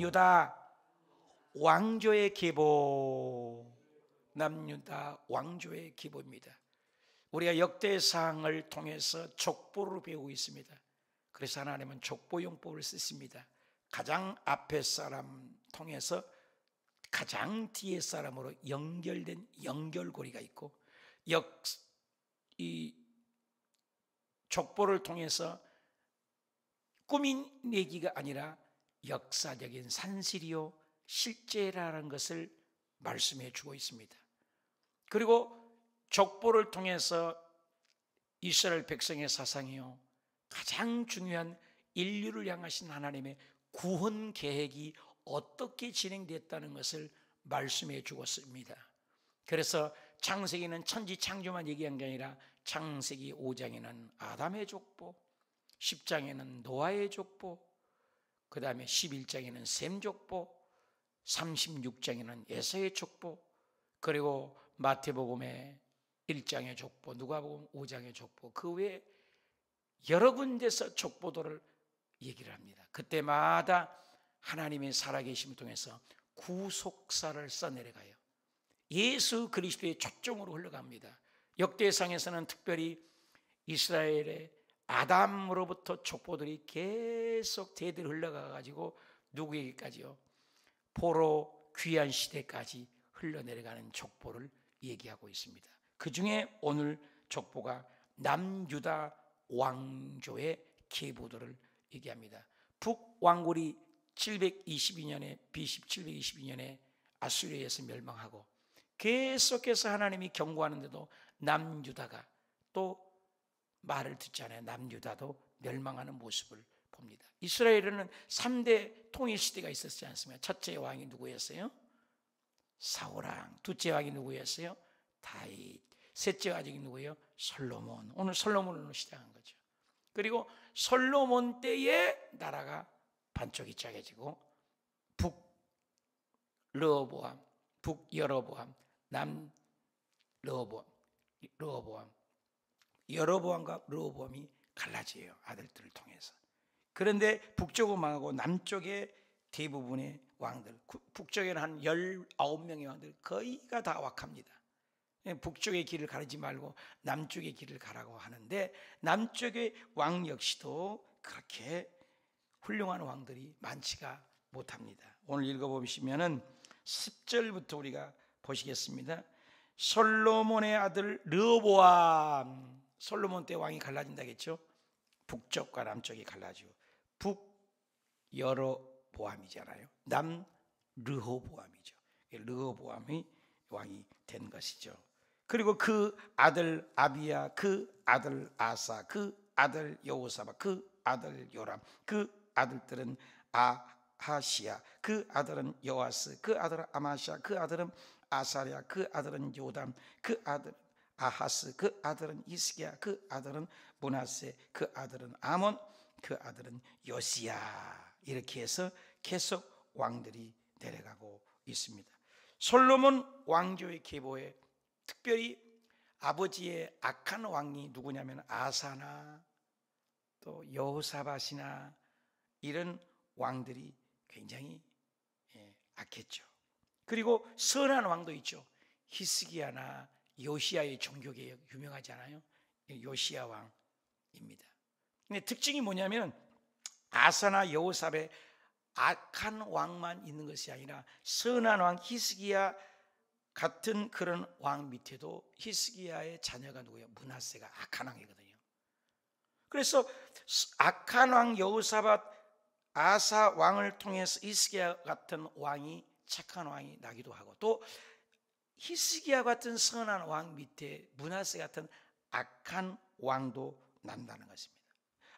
남유다 왕조의 계보. 남유다 왕조의 계보입니다. 우리가 역대상을 통해서 족보를 배우고 있습니다. 그래서 하나님은 족보용법을 쓰십니다. 가장 앞에 사람 통해서 가장 뒤에 사람으로 연결된 연결고리가 있고, 이 족보를 통해서 꾸미내기가 아니라 역사적인 산실이요 실제라는 것을 말씀해 주고 있습니다. 그리고 족보를 통해서 이스라엘 백성의 사상이요 가장 중요한 인류를 향하신 하나님의 구원 계획이 어떻게 진행됐다는 것을 말씀해 주었습니다. 그래서 창세기는 천지 창조만 얘기한 게 아니라 창세기 5장에는 아담의 족보, 10장에는 노아의 족보, 그 다음에 11장에는 셈 족보, 36장에는 에서의 족보, 그리고 마태복음의 1장의 족보, 누가복음 5장의 족보, 그 외에 여러 군데서 족보도를 얘기를 합니다. 그때마다 하나님의 살아계심을 통해서 구속사를 써내려가요. 예수 그리스도의 초점으로 흘러갑니다. 역대상에서는 특별히 이스라엘의 아담으로부터 족보들이 계속 대대로 흘러가가지고 누구에게까지요? 포로 귀환 시대까지 흘러내려가는 족보를 얘기하고 있습니다. 그 중에 오늘 족보가 남유다 왕조의 계보도를 얘기합니다. 북왕국이 722년에 BC 722년에 아수리아에서 멸망하고 계속해서 하나님이 경고하는데도 남유다가 또 말을 듣지 않아요. 남유다도 멸망하는 모습을 봅니다. 이스라엘에는 3대 통일 시대가 있었지 않습니까? 첫째 왕이 누구였어요? 사울왕. 둘째 왕이 누구였어요? 다윗. 셋째 왕이 누구예요? 솔로몬. 오늘 솔로몬으로 시작한 거죠. 그리고 솔로몬 때에 나라가 반쪽이 짜겨지고 북르호보암, 북여로보암, 남르호보암, 여로보암과 르호보암이 갈라져요. 아들들을 통해서. 그런데 북쪽은 망하고 남쪽의 대부분의 왕들, 북쪽에는 한 19명의 왕들 거의가 다 wak합니다. 북쪽의 길을 가르지 말고 남쪽의 길을 가라고 하는데 남쪽의 왕 역시도 그렇게 훌륭한 왕들이 많지가 못합니다. 오늘 읽어보시면은 10절부터 우리가 보시겠습니다. 솔로몬의 아들 르호보암. 솔로몬 때 왕이 갈라진다겠죠. 북쪽과 남쪽이 갈라지고 북여로보암이잖아요. 남르호보암이죠. 르호보암이 왕이 된 것이죠. 그리고 그 아들 아비야, 그 아들 아사, 그 아들 여호사밧, 그 아들 요람, 그 아들들은 아하시야, 그 아들은 여아스, 그 아들은 아마시아, 그 아들은 아사랴, 그 아들은 요담, 그 아들 아하스, 그 아들은 히스기야, 그 아들은 므낫세, 그 아들은 아몬, 그 아들은 요시야. 이렇게 해서 계속 왕들이 내려가고 있습니다. 솔로몬 왕조의 계보에 특별히 아버지의 악한 왕이 누구냐면 아사나 또 여호사밧이나 이런 왕들이 굉장히 악했죠. 그리고 선한 왕도 있죠. 히스기야나 요시야의 종교개혁 유명하지 않아요? 요시야 왕입니다. 근데 특징이 뭐냐면 아사나 여호사밧 악한 왕만 있는 것이 아니라 선한 왕 히스기야 같은 그런 왕 밑에도 히스기야의 자녀가 누구예요? 므낫세가 악한 왕이거든요. 그래서 악한 왕 여호사밧 아사 왕을 통해서 히스기야 같은 왕이 착한 왕이 나기도 하고 또 히스기야 같은 선한 왕 밑에 므낫세 같은 악한 왕도 난다는 것입니다.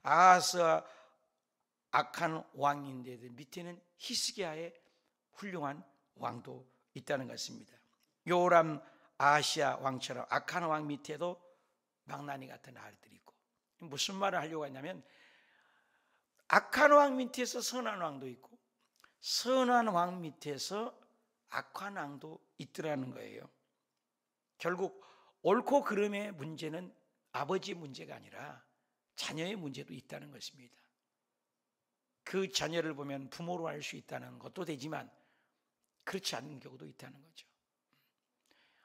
아하스가 악한 왕인데 밑에는 히스기야의 훌륭한 왕도 있다는 것입니다. 요람 아시아 왕처럼 악한 왕 밑에도 망나니 같은 아들들이 있고, 무슨 말을 하려고 했냐면 악한 왕 밑에서 선한 왕도 있고 선한 왕 밑에서 악한 왕도 있더라는 거예요. 결국 옳고 그름의 문제는 아버지의 문제가 아니라 자녀의 문제도 있다는 것입니다. 그 자녀를 보면 부모로 알 수 있다는 것도 되지만 그렇지 않은 경우도 있다는 거죠.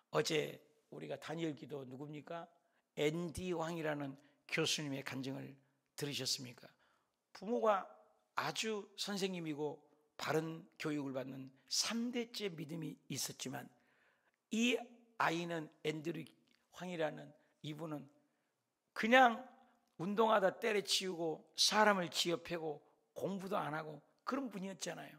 어제 우리가 다니엘 기도 누굽니까? 앤디 왕이라는 교수님의 간증을 들으셨습니까? 부모가 아주 선생님이고 바른 교육을 받는 3대째 믿음이 있었지만 이 아이는 앤드류 황이라는 이분은 그냥 운동하다 때려치우고 사람을 지어패고 공부도 안 하고 그런 분이었잖아요.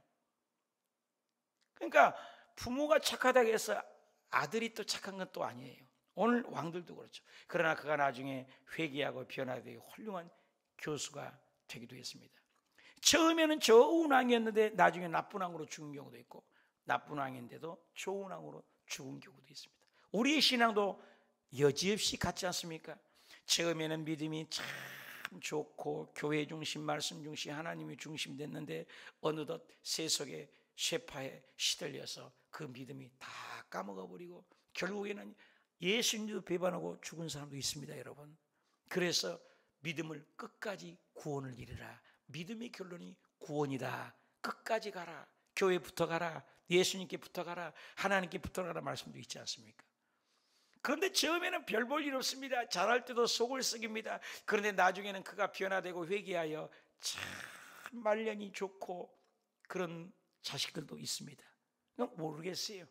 그러니까 부모가 착하다고 해서 아들이 또 착한 건 또 아니에요. 오늘 왕들도 그렇죠. 그러나 그가 나중에 회개하고 변화되고 훌륭한 교수가 되기도 했습니다. 처음에는 좋은 왕이었는데 나중에 나쁜 왕으로 죽은 경우도 있고, 나쁜 왕인데도 좋은 왕으로 죽은 경우도 있습니다. 우리의 신앙도 여지없이 같지 않습니까? 처음에는 믿음이 참 좋고 교회 중심, 말씀 중심, 하나님이 중심 됐는데 어느덧 세속의 쇠파에 시들려서 그 믿음이 다 까먹어버리고 결국에는 예수님도 배반하고 죽은 사람도 있습니다, 여러분. 그래서 믿음을 끝까지 구원을 이루라. 믿음의 결론이 구원이다. 끝까지 가라. 교회에 붙어가라. 예수님께 붙어가라. 하나님께 붙어가라 말씀도 있지 않습니까? 그런데 처음에는 별 볼 일 없습니다. 잘할 때도 속을 썩입니다. 그런데 나중에는 그가 변화되고 회개하여 참 말년이 좋고 그런 자식들도 있습니다. 모르겠어요.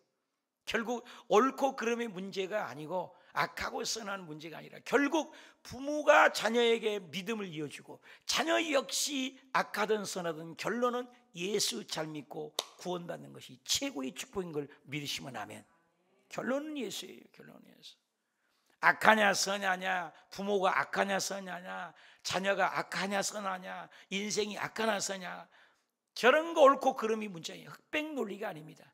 결국 옳고 그름의 문제가 아니고 악하고 선한 문제가 아니라 결국 부모가 자녀에게 믿음을 이어주고 자녀 역시 악하든 선하든 결론은 예수 잘 믿고 구원받는 것이 최고의 축복인 걸 믿으시면 아멘. 결론은 예수예요. 결론은 예수. 악하냐 선하냐, 부모가 악하냐 선하냐, 자녀가 악하냐 선하냐, 인생이 악하냐 선하냐, 저런 거 옳고 그름이 문제예요. 흑백 논리가 아닙니다.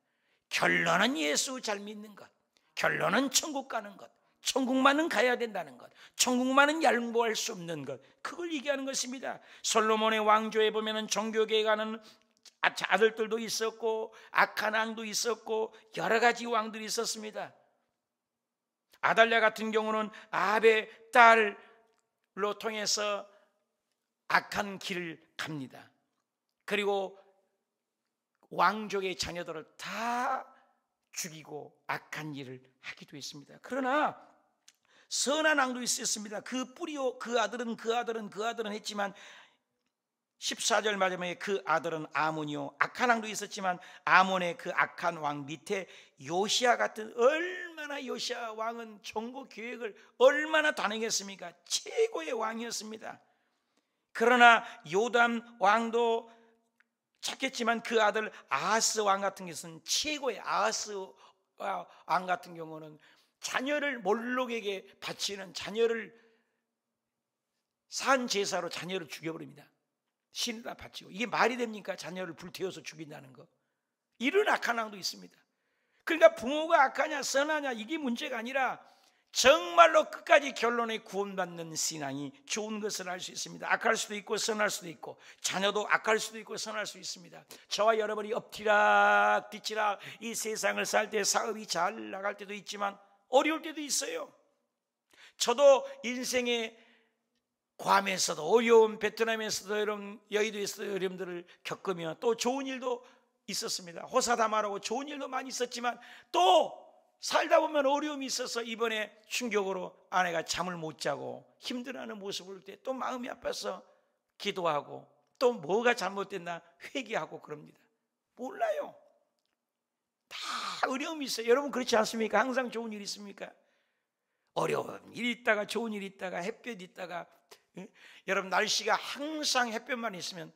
결론은 예수 잘 믿는 것, 결론은 천국 가는 것, 천국만은 가야 된다는 것, 천국만은 양보할 수 없는 것, 그걸 얘기하는 것입니다. 솔로몬의 왕조에 보면은 종교계에 가는 아들들도 있었고 악한 왕도 있었고 여러 가지 왕들이 있었습니다. 아달랴 같은 경우는 아합의 딸로 통해서 악한 길을 갑니다. 그리고 왕족의 자녀들을 다 죽이고 악한 일을 하기도 했습니다. 그러나 선한 왕도 있었습니다. 그 뿌리요, 그 아들은 했지만 14절 마지막에 그 아들은 아몬이요, 악한 왕도 있었지만 아몬의 그 악한 왕 밑에 요시야 같은, 얼마나 요시야 왕은 정보 계획을 얼마나 단행했습니까? 최고의 왕이었습니다. 그러나 요담 왕도 착했지만 그 아들 아하스 왕 같은 것은 최고의, 아하스 왕 같은 경우는 자녀를 몰록에게 바치는, 자녀를 산 제사로 자녀를 죽여버립니다. 신에다 바치고. 이게 말이 됩니까? 자녀를 불태워서 죽인다는 거. 이런 악한 왕도 있습니다. 그러니까 부모가 악하냐 선하냐 이게 문제가 아니라 정말로 끝까지 결론에 구원받는 신앙이 좋은 것을 알 수 있습니다. 악할 수도 있고 선할 수도 있고, 자녀도 악할 수도 있고 선할 수 있습니다. 저와 여러분이 엎치락 뒤치락 이 세상을 살 때 사업이 잘 나갈 때도 있지만 어려울 때도 있어요. 저도 인생의 괌에서도 어려운, 베트남에서도 이런, 여의도에서도 어려움들을 겪으며 또 좋은 일도 있었습니다. 호사다마라고 좋은 일도 많이 있었지만 또 살다 보면 어려움이 있어서 이번에 충격으로 아내가 잠을 못 자고 힘들어하는 모습을 볼 때 또 마음이 아파서 기도하고 또 뭐가 잘못됐나 회개하고 그럽니다. 몰라요. 다 어려움이 있어요. 여러분 그렇지 않습니까? 항상 좋은 일 있습니까? 어려운 일 있다가 좋은 일 있다가 햇볕 있다가, 여러분 날씨가 항상 햇볕만 있으면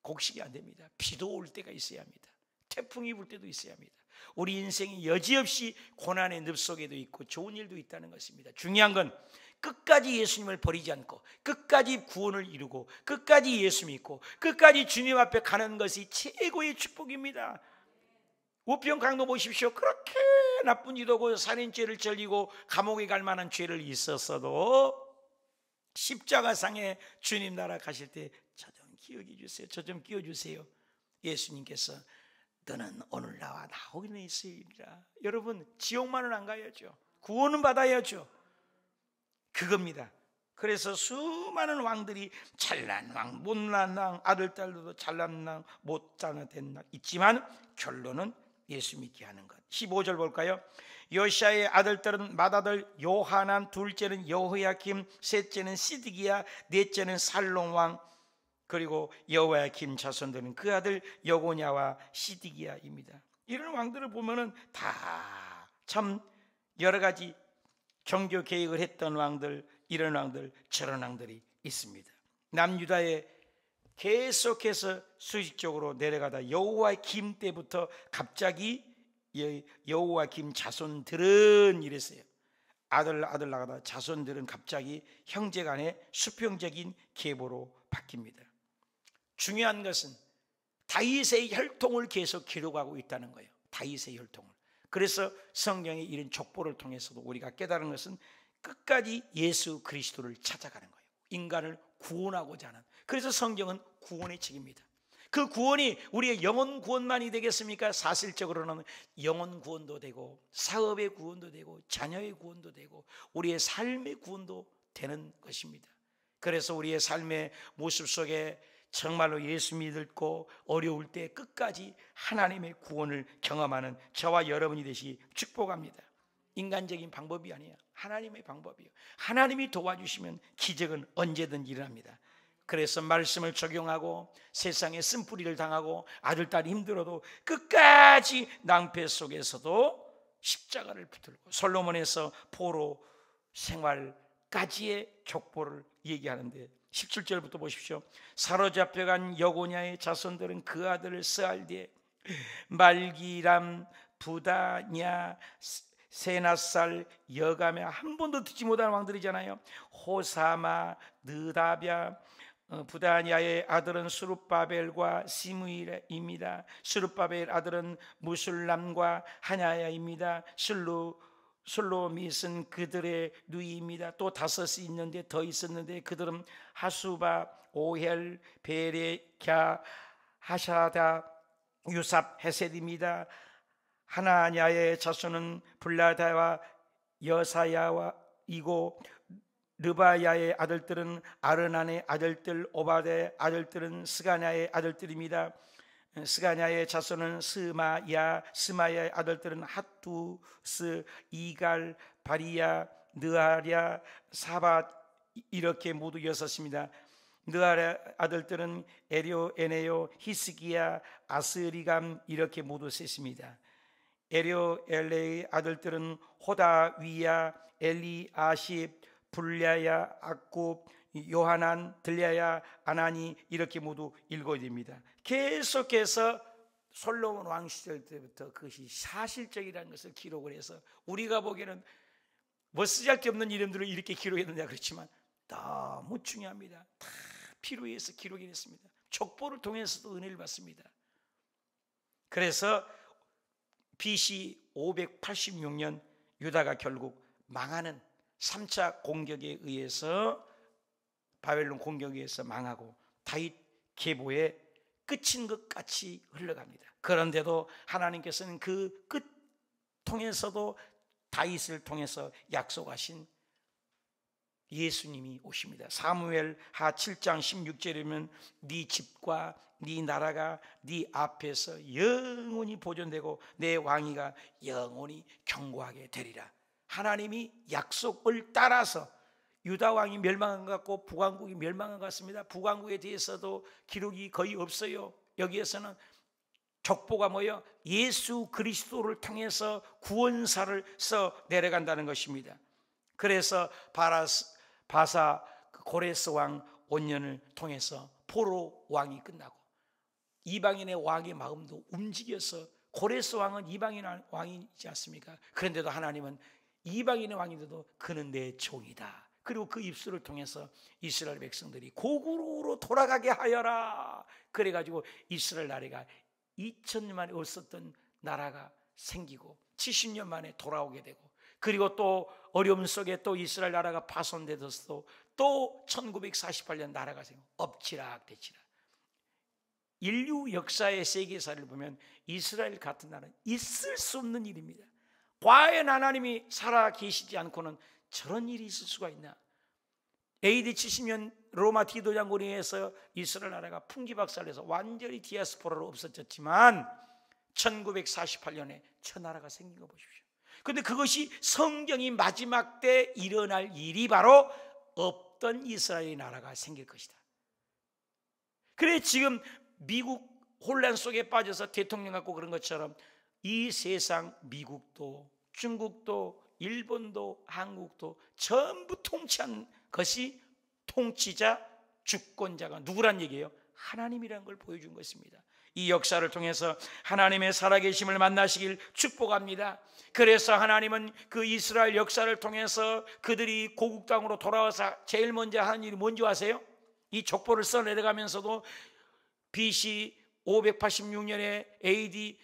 곡식이 안 됩니다. 비도 올 때가 있어야 합니다. 태풍이 불 때도 있어야 합니다. 우리 인생이 여지없이 고난의 늪 속에도 있고 좋은 일도 있다는 것입니다. 중요한 건 끝까지 예수님을 버리지 않고 끝까지 구원을 이루고 끝까지 예수 믿고 끝까지 주님 앞에 가는 것이 최고의 축복입니다. 우평 강도 보십시오. 그렇게 나쁜 일하고 살인죄를 저지르고 감옥에 갈 만한 죄를 있었어도 십자가상에 주님 나라 가실 때 저 좀 기억해 주세요. 저 좀 끼워주세요. 예수님께서 너는 오늘 나와 나오기는 있으리라. 여러분 지옥만은 안 가야죠. 구원은 받아야죠. 그겁니다. 그래서 수많은 왕들이 잘난 왕, 못난 왕, 아들, 딸들도 잘난 왕, 못된 왕 있지만 결론은 예수 믿게 하는 것. 15절 볼까요? 요시아의 아들들은 맏아들 요하난, 둘째는 여호야김, 셋째는 시드기야, 넷째는 살롬 왕, 그리고 여호야김 자손들은 그 아들 여고냐와 시드기야입니다. 이런 왕들을 보면은 다 참 여러 가지 종교 계획을 했던 왕들, 이런 왕들, 저런 왕들이 있습니다. 남유다에 계속해서 수직적으로 내려가다 여호야김 때부터 갑자기 여호야김 자손들은 이랬어요. 아들 나가다 자손들은 갑자기 형제간의 수평적인 계보로 바뀝니다. 중요한 것은 다윗의 혈통을 계속 기록하고 있다는 거예요. 다윗의 혈통을. 그래서 성경의 이런 족보를 통해서도 우리가 깨달은 것은 끝까지 예수 그리스도를 찾아가는 거예요. 인간을 구원하고자 하는. 그래서 성경은 구원의 책입니다. 그 구원이 우리의 영혼 구원만이 되겠습니까? 사실적으로는 영혼 구원도 되고 사업의 구원도 되고 자녀의 구원도 되고 우리의 삶의 구원도 되는 것입니다. 그래서 우리의 삶의 모습 속에 정말로 예수 믿고 어려울 때 끝까지 하나님의 구원을 경험하는 저와 여러분이 되시기 축복합니다. 인간적인 방법이 아니에요. 하나님의 방법이에요. 하나님이 도와주시면 기적은 언제든지 일어납니다. 그래서 말씀을 적용하고 세상에 쓴뿌리를 당하고 아들, 딸이 힘들어도 끝까지 낭패 속에서도 십자가를 붙들고 솔로몬에서 포로 생활까지의 족보를 얘기하는데 17절부터 보십시오. 사로잡혀간 여고냐의 자손들은 그 아들을 스알디에, 말기람, 부다냐, 세나살, 여가메, 한 번도 듣지 못한 왕들이잖아요. 호사마, 느다랴, 부다냐의 아들은 수룹바벨과 시므이입니다. 수룹바벨 아들은 무술람과 하냐야입니다. 슬로밋은 그들의 누이입니다. 또 다섯이 있는데 더 있었는데 그들은 하수바, 오헬, 베레캬, 하샤다, 유삽, 헤셋입니다. 하나냐의 자손은 블라다와 여사야이고 르바야의 아들들은 아르난의 아들들, 오바데의 아들들은 스가냐의 아들들입니다. 스가냐의 자손은 스마야의 아들들은 핫두스, 이갈, 바리야, 느아랴, 사밧 이렇게 모두 여섯입니다. 느아랴 아들들은 에료, 에네요, 히스기야, 아스리감 이렇게 모두 셋입니다. 에료, 엘레의 아들들은 호다위야, 엘리아십, 불랴야, 악굽, 요하난, 들랴야, 아나니 이렇게 모두 일곱입니다. 계속해서 솔로몬 왕 시절 때부터 그것이 사실적이라는 것을 기록을 해서 우리가 보기에는 뭐 쓰잘데없는 이름들을 이렇게 기록했느냐 그렇지만 너무 중요합니다. 다 필요해서 기록이 됐습니다. 족보를 통해서도 은혜를 받습니다. 그래서 BC 586년 유다가 결국 망하는 3차 공격에 의해서 바벨론 공격에 의해서 망하고 다윗 계보의 끝인 것 같이 흘러갑니다. 그런데도 하나님께서는 그 끝 통해서도 다윗을 통해서 약속하신 예수님이 오십니다. 사무엘 하 7장 16절이면 네 집과 네 나라가 네 앞에서 영원히 보존되고 내 왕위가 영원히 견고하게 되리라. 하나님이 약속을 따라서 유다 왕이 멸망한 것 같고 북왕국이 멸망한 것 같습니다. 북왕국에 대해서도 기록이 거의 없어요. 여기에서는 족보가 뭐예요? 예수 그리스도를 통해서 구원사를 써 내려간다는 것입니다. 그래서 바사 고레스 왕 5년을 통해서 포로 왕이 끝나고 이방인의 왕의 마음도 움직여서 고레스 왕은 이방인 왕이지 않습니까? 그런데도 하나님은 이방인의 왕인데도 그는 내 종이다. 그리고 그 입술을 통해서 이스라엘 백성들이 고국으로 돌아가게 하여라. 그래가지고 이스라엘 나라가 2000년 만에 없었던 나라가 생기고 70년 만에 돌아오게 되고 그리고 또 어려움 속에 또 이스라엘 나라가 파손되어서 또 1948년 나라가 생기고 엎치락대치락. 인류 역사의 세계사를 보면 이스라엘 같은 나라는 있을 수 없는 일입니다. 과연 하나님이 살아 계시지 않고는 저런 일이 있을 수가 있나? AD 70년 로마 디도 장군에 의해서 이스라엘 나라가 풍지박살내서 완전히 디아스포라로 없어졌지만 1948년에 저 나라가 생긴 거 보십시오. 그런데 그것이 성경이 마지막 때 일어날 일이 바로 없던 이스라엘 나라가 생길 것이다. 그래 지금 미국 혼란 속에 빠져서 대통령 갖고 그런 것처럼 이 세상 미국도 중국도 일본도 한국도 전부 통치한 것이 통치자 주권자가 누구란 얘기예요? 하나님이라는 걸 보여준 것입니다. 이 역사를 통해서 하나님의 살아계심을 만나시길 축복합니다. 그래서 하나님은 그 이스라엘 역사를 통해서 그들이 고국 땅으로 돌아와서 제일 먼저 하는 일이 뭔지 아세요? 이 족보를 써내려가면서도 BC 586년에 AD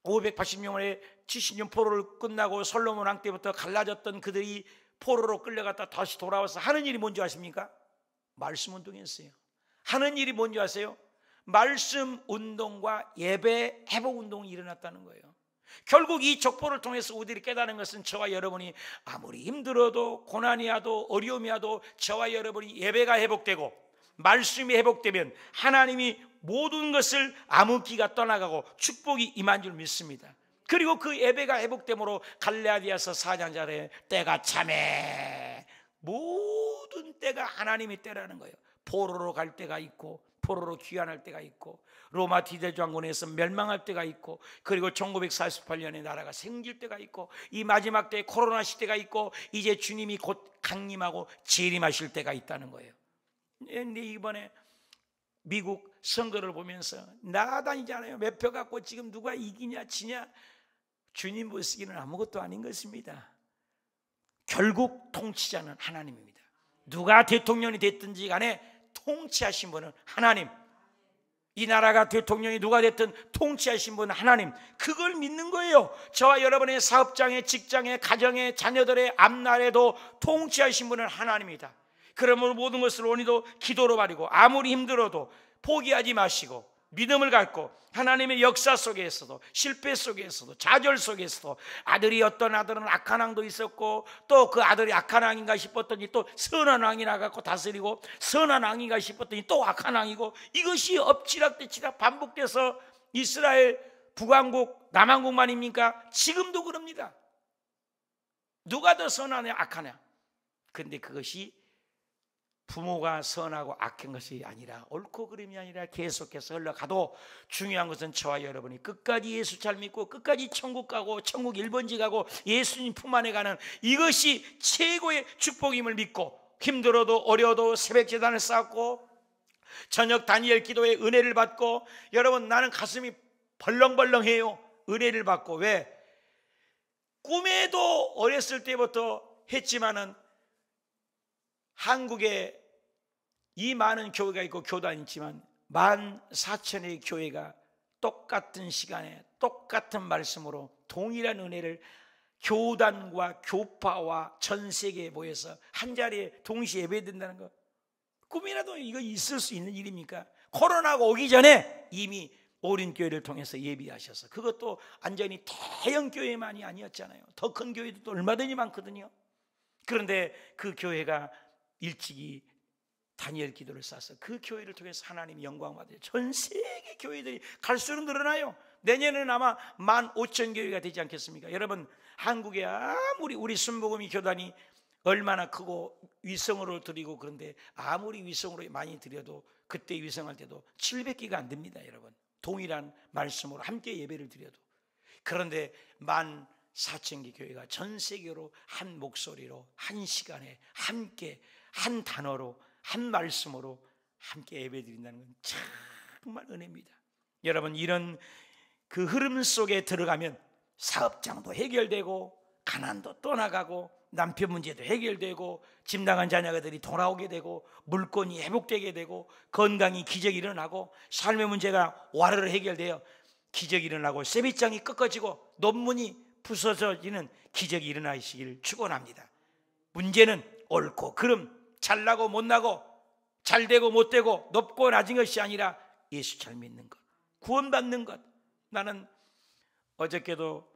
586년에 70년 포로를 끝나고 솔로몬 왕 때부터 갈라졌던 그들이 포로로 끌려갔다 다시 돌아와서 하는 일이 뭔지 아십니까? 말씀 운동이었어요. 하는 일이 뭔지 아세요? 말씀 운동과 예배 회복 운동이 일어났다는 거예요. 결국 이 족보를 통해서 우리들이 깨달은 것은 저와 여러분이 아무리 힘들어도 고난이 와도 어려움이 와도 저와 여러분이 예배가 회복되고 말씀이 회복되면 하나님이 모든 것을 암흑기가 떠나가고 축복이 임한 줄 믿습니다. 그리고 그 예배가 회복됨으로 갈라디아서 4장 절에 때가 참해, 모든 때가 하나님의 때라는 거예요. 포로로 갈 때가 있고 포로로 귀환할 때가 있고 로마 디대장군에서 멸망할 때가 있고 그리고 1948년에 나라가 생길 때가 있고 이 마지막 때에 코로나 시대가 있고 이제 주님이 곧 강림하고 재림하실 때가 있다는 거예요. 근데 이번에 미국 선거를 보면서 나다니잖아요. 몇 표 갖고 지금 누가 이기냐 지냐, 주님 보시기는 아무것도 아닌 것입니다. 결국 통치자는 하나님입니다. 누가 대통령이 됐든지 간에 통치하신 분은 하나님. 이 나라가 대통령이 누가 됐든 통치하신 분은 하나님. 그걸 믿는 거예요. 저와 여러분의 사업장에, 직장에, 가정에, 자녀들의 앞날에도 통치하신 분은 하나님이다. 그러므로 모든 것을 오늘도 기도로 바리고 아무리 힘들어도 포기하지 마시고 믿음을 갖고 하나님의 역사 속에서도 실패 속에서도 좌절 속에서도 아들이 어떤 아들은 악한 왕도 있었고 또 그 아들이 악한 왕인가 싶었더니 또 선한 왕이 나갔고 다스리고 선한 왕인가 싶었더니 또 악한 왕이고 이것이 엎치락뒤치락 반복돼서 이스라엘 북왕국 남왕국만입니까? 지금도 그럽니다. 누가 더 선하냐 악하냐. 그런데 그것이 부모가 선하고 악한 것이 아니라 옳고 그름이 아니라 계속해서 흘러가도 중요한 것은 저와 여러분이 끝까지 예수 잘 믿고 끝까지 천국 가고 천국 1번지 가고 예수님 품 안에 가는 이것이 최고의 축복임을 믿고 힘들어도 어려워도 새벽 제단을 쌓고 저녁 다니엘 기도에 은혜를 받고 여러분 나는 가슴이 벌렁벌렁해요. 은혜를 받고 왜? 꿈에도 어렸을 때부터 했지만은 한국에 이 많은 교회가 있고 교단이 있지만 14,000의 교회가 똑같은 시간에 똑같은 말씀으로 동일한 은혜를 교단과 교파와 전 세계에 모여서 한 자리에 동시에 예배드린다는 거 꿈이라도 이거 있을 수 있는 일입니까? 코로나가 오기 전에 이미 오륜교회를 통해서 예비하셔서 그것도 완전히 대형 교회만이 아니었잖아요. 더 큰 교회도 또 얼마든지 많거든요. 그런데 그 교회가 일찍이 다니엘 기도를 쌓아서 그 교회를 통해서 하나님이 영광 받아요. 전 세계 교회들이 갈수록 늘어나요. 내년에는 아마 15,000교회가 되지 않겠습니까? 여러분 한국에 아무리 우리 순복음이 교단이 얼마나 크고 위성으로 드리고 그런데 아무리 위성으로 많이 드려도 그때 위성할 때도 700개가 안 됩니다. 여러분 동일한 말씀으로 함께 예배를 드려도. 그런데 14,000개 교회가 전 세계로 한 목소리로 한 시간에 함께 한 단어로 한 말씀으로 함께 예배드린다는 건 정말 은혜입니다. 여러분 이런 그 흐름 속에 들어가면 사업장도 해결되고 가난도 떠나가고 남편 문제도 해결되고 집 나간 자녀들이 돌아오게 되고 물건이 회복되게 되고 건강이 기적이 일어나고 삶의 문제가 와르르 해결되어 기적이 일어나고 세뱃장이 꺾어지고 논문이 부서지는 기적이 일어나시길 축원합니다. 문제는 옳고 그름 잘나고 못나고 잘되고 못되고 높고 낮은 것이 아니라 예수 잘 믿는 것, 구원받는 것. 나는 어저께도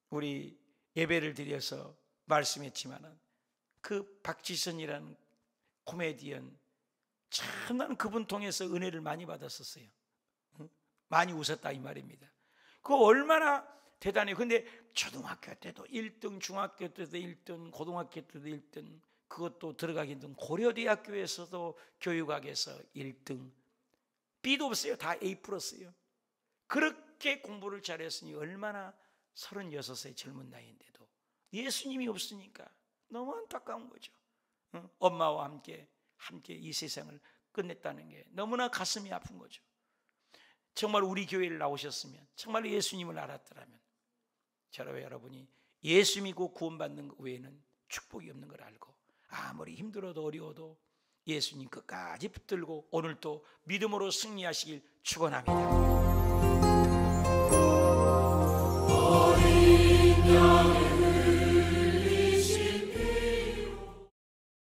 우리 예배를 드려서 말씀했지만 그 박지선이라는 코미디언, 참 나는 그분 통해서 은혜를 많이 받았었어요. 많이 웃었다 이 말입니다. 그거 얼마나 대단해요. 근데 초등학교 때도 1등, 중학교 때도 1등, 고등학교 때도 1등, 그것도 들어가기 전 고려대학교에서도 교육학에서 1등, B도 없어요. 다 A 플러스예요. 그렇게 공부를 잘했으니 얼마나 36세 젊은 나이인데도 예수님이 없으니까 너무 안타까운 거죠. 엄마와 함께 이 세상을 끝냈다는 게 너무나 가슴이 아픈 거죠. 정말 우리 교회를 나오셨으면, 정말 예수님을 알았더라면 저와 여러분이 예수 믿고 구원받는 것 외에는 축복이 없는 걸 알고 아무리 힘들어도 어려워도 예수님 끝까지 붙들고 오늘도 믿음으로 승리하시길 축원합니다.